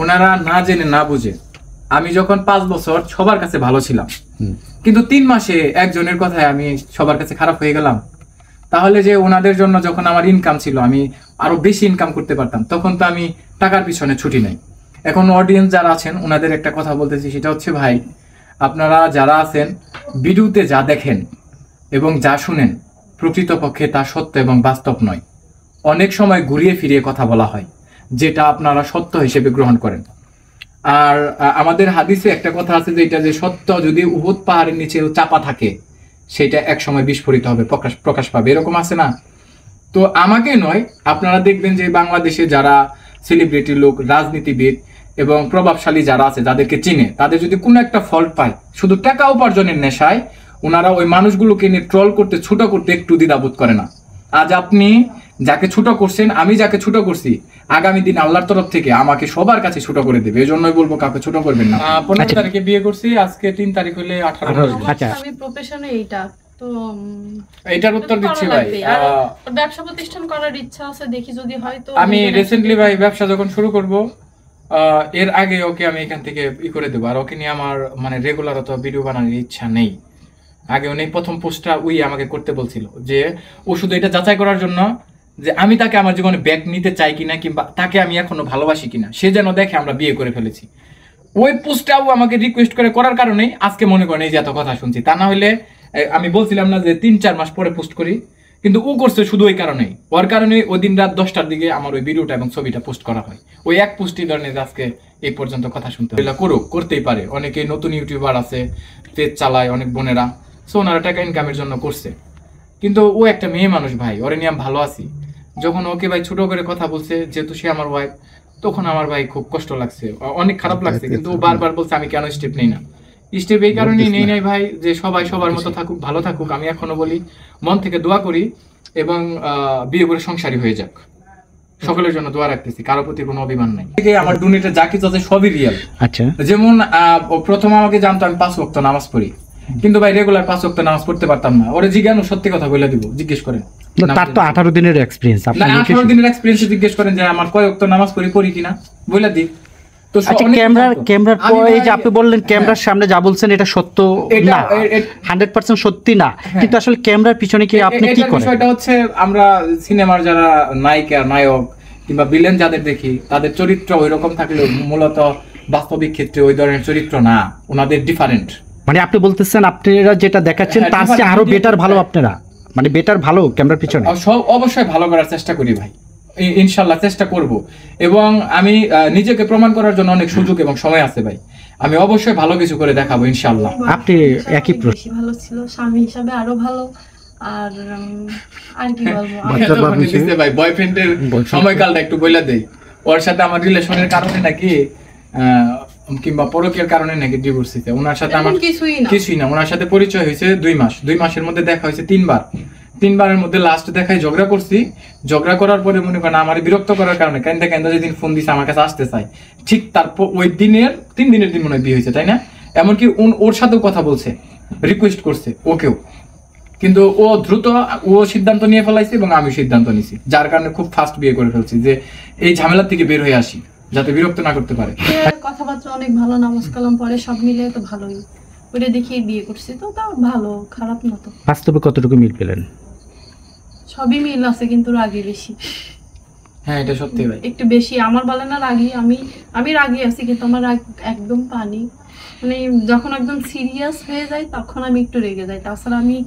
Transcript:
ওনারা না জেনে না বুঝে, আমি যখন 5 বছর সবার কাছে ভালো ছিলাম, কিন্তু 3 মাসে একজনের কথায় আমি সবার কাছে খারাপ হয়ে গেলাম। তাহলে যে ওনাদের জন্য যখন আমার ইনকাম ছিল, আমি আরো বেশি ইনকাম করতে পারতাম, তখন তো আমি টাকার পিছনে ছুটি নাই। এখন অডিয়েন্স যারা আছেন ওনাদের একটা কথা বলতেছি, সেটা হচ্ছে ভাই, আপনারা যারা আছেন ভিডিওতে যা দেখেন এবং যা শুনেন প্রকৃতপক্ষে তা সত্য এবং বাস্তব নয়। অনেক সময় ঘুরিয়ে ফিরিয়ে কথা বলা হয়, যেটা আপনারা সত্য হিসেবে গ্রহণ করেন। আর আমাদের হাদিসে একটা কথা আছে যে এটা যে সত্য যদি উহুদ পাহাড়ের নিচে চাপা থাকে, সেটা এক সময় বিস্ফোরিত হবে, প্রকাশ পাবে, এরকম আছে না? তো আমাকে নয়, আপনারা দেখবেন যে বাংলাদেশে যারা সেলিব্রিটি লোক, রাজনীতিবিদ এবং প্রভাবশালী যারা আছে, যাদেরকে চিনে, তাদের যদি কোনো একটা ফল্ট পায়, শুধু টাকা উপার্জনের নেশায় ওনারা ওই মানুষগুলোকে নিয়ে ট্রল করতে, ছোট করতে একটু দ্বিধাবোধ করে না। আজ আপনি যাকে ছোট করছেন, আমি যাকে ছোট করছি, আগামী দিন আল্লাহর তরফ থেকে আমাকে সবার কাছে ছোট করে দেবে। এই জন্যই বলবো কাউকে ছোট করবেন না। 15 তারিখে বিয়ে করছি, আজকে 3 তারিখ হলে 18। আচ্ছা, আমি প্রফেশনে এইটা তো এটার উত্তর দিচ্ছি ভাই। ব্যবসা প্রতিষ্ঠান করার ইচ্ছা আছে, দেখি যদি হয় তো। আমি রিসেন্টলি ভাই ব্যবসা যখন শুরু করব, এর আগে ওকে আমি এখান থেকে করে দেবো। আর ওকে নিয়ে আমার মানে রেগুলার অত ভিডিও বানানোর ইচ্ছা নেই। আগে উনি প্রথম পোস্টটা আমাকে করতে বলছিল যে ও শুধু এটা যাচাই করার জন্য যে আমি তাকে আমার জীবনে ব্যাক নিতে চাই কিনা, কিংবা তাকে আমি এখনো ভালোবাসি কিনা, সে যেন দেখে আমরা বিয়ে করে ফেলেছি। ওই পোস্টটাও আমাকে রিকোয়েস্ট করার কারণেই আজকে মনে করেন এই যে এত কথা শুনছি। তা না হলে আমি বলছিলাম না যে 3-4 মাস পরে পোস্ট করি, কিন্তু ও করছে শুধু ওই কারণেই। ওর কারণেই ওই দিন রাত 10টার দিকে আমার ওই ভিডিওটা এবং ছবিটা পোস্ট করা হয়। ওই এক পোস্টই ধরনের আজকে এই পর্যন্ত কথা শুনতে হয়। করুক, করতেই পারে, অনেকে নতুন ইউটিউবার আছে, পেজ চালায় অনেক বোনেরা, সো ওনারা টাকা ইনকামের জন্য করছে। কিন্তু ও একটা মেয়ে মানুষ ভাই, ওরে নিয়ে আমি ভালো আছি। যখন ওকে ভাই ছোট করে কথা বলছে, যেহেতু সে আমার ওয়াইফ, তখন আমার ভাই খুব কষ্ট লাগছে, অনেক খারাপ লাগছে। কিন্তু ও বারবার বলছে আমি কেন স্টেপ নেই না। স্টেপ এই কারণেই নেই নাই ভাই যে সবাই সবার মতো থাকুক, ভালো থাকুক। আমি এখনো বলি, মন থেকে দোয়া করি এবং বিয়ে করে সংসারী হয়ে যাক। সকলের জন্য দোয়া রাখতেছি, কারো প্রতি কোনো অভিমান নাই। আমার দুনিয়াতে যা কিছু আছে সবই রিয়েল। আচ্ছা, যেমন প্রথম আমাকে জানতো আমি 5 ওয়াক্ত নামাজ পড়ি, কিন্তু ভাই রেগুলার 5 ওয়াক্ত নামাজ পড়তে পারতাম না। ওরে জিজ্ঞাসা, সত্যি কথা বলে দিব, জিজ্ঞেস করেন। তার তো 18 দিনের এক্সপেরিয়েন্স। আপনি 18 দিনের এক্সপেরিয়েন্স জিজ্ঞেস করেন যে আমার কয় ওয়াক্ত নামাজ পড়ি কিনা, বলে দিই। তো ক্যামেরার পরে যে আপনি বললেন ক্যামেরার সামনে যা বলছেন এটা সত্য না, 100% সত্যি না, কিন্তু আসলে ক্যামেরার পিছনে কি আপনি কি করেন? বিষয়টা হচ্ছে, আমরা সিনেমার যারা নায়িকা, নায়ক কিংবা ভিলেন যাদের দেখি, তাদের চরিত্র ওইরকম থাকলেও মূলত বাস্তবিক ক্ষেত্রে ওই ধরনের চরিত্র না, ওনাদের ডিফারেন্ট। মানে আপনি বলতেছেন আপনারা যেটা দেখাচ্ছেন তার চেয়ে আরো বেটার ভালো, আপনারা মানে বেটার ভালো ক্যামেরার পিছনে? অবশ্যই ভালো করার চেষ্টা করি ভাই, ইনশাল্লাহ চেষ্টা করব। এবং আমি নিজেকে প্রমাণ করার জন্য অনেক সুযোগ এবং সময় আছে ভাই, আমি অবশ্যই ভালো কিছু করে দেখাবো ইনশাল্লাহ। আপনি একই বেশি ভালো ছিল, স্বামী হিসাবে আরো ভালো। আর আর কি বলবো, ভাই বয়ফ্রেন্ডের সময়কালটা একটু বলে দেই। ওর সাথে আমার রিলেশনের কারণে নাকি কিংবা পরকীয়ার কারণে নাকি ডিভোর্স হয়েছে। ওনার সাথে আমার কিছুই না, ওনার সাথে পরিচয় হয়েছে 2 মাস, 2 মাসের মধ্যে দেখা হয়েছে 3 বার। 3বারের মধ্যে লাস্ট দেখায় ঝগড়া করছি। ঝগড়া করার পরে মনে করেন আমার বিরক্ত করার কারণে কেন্দা যেদিন ফোন দিছে আমার কাছে আসতে চাই, ঠিক তারপর ওই দিনের 3 দিনের দিন মনে হয় বিয়ে হয়েছে, তাই না? এমনকি ওর সাথেও কথা বলছে, রিকোয়েস্ট করছে ওকেও, কিন্তু ও দ্রুত সিদ্ধান্ত নিয়ে ফেলাইছে এবং আমি সিদ্ধান্ত নিছি, যার কারণে খুব ফাস্ট বিয়ে করে ফেলছি, যে এই ঝামেলা থেকে বের হয়ে আসি, যাতে বিরক্ত না করতে পারে। কথাবার্তা অনেক ভালো, নামাজ কালাম পরে, সব মিলে তো ভালোই। ওটা দেখিয়ে বিয়ে করছি, তো তাও ভালো, খারাপ না। তো বাস্তবে কতটুকু মিল পেলেন? সবই মিল আছে, কিন্তু রাগী বেশি। হ্যাঁ, এটা সত্যি ভাই, একটু বেশি। আমার বলে না রাগী, আমি রাগী আছি, কিন্তু আমার রাগ একদম পানি। মানে যখন একদম সিরিয়াস হয়ে যায় তখন আমি একটু রেগে যাই, তাছাড়া আমি